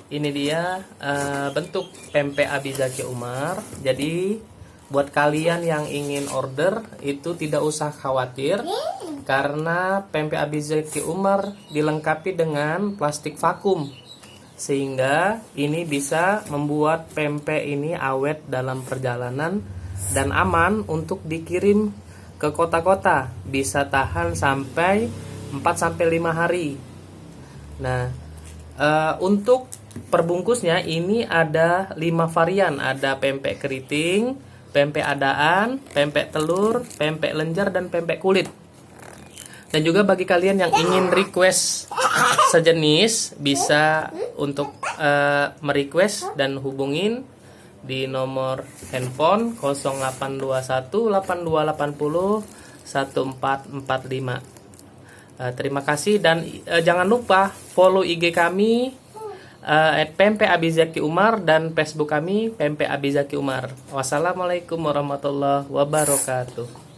ini dia bentuk pempek Abi Zaki Umar. Jadi buat kalian yang ingin order itu tidak usah khawatir, karena pempek Abi Zaki Umar dilengkapi dengan plastik vakum, sehingga ini bisa membuat pempek ini awet dalam perjalanan dan aman untuk dikirim ke kota-kota, bisa tahan sampai 4-5 hari. Nah, untuk perbungkusnya ini ada 5 varian, ada pempek keriting, pempek adaan, pempek telur, pempek lenjer, dan pempek kulit. Dan juga bagi kalian yang ingin request sejenis, bisa untuk merequest dan hubungin di nomor handphone 0821 8280 1445. Terima kasih, dan jangan lupa follow IG kami @pempek Abi Zaki Umar dan Facebook kami Pempek Abi Zaki Umar. Wassalamualaikum warahmatullahi wabarakatuh.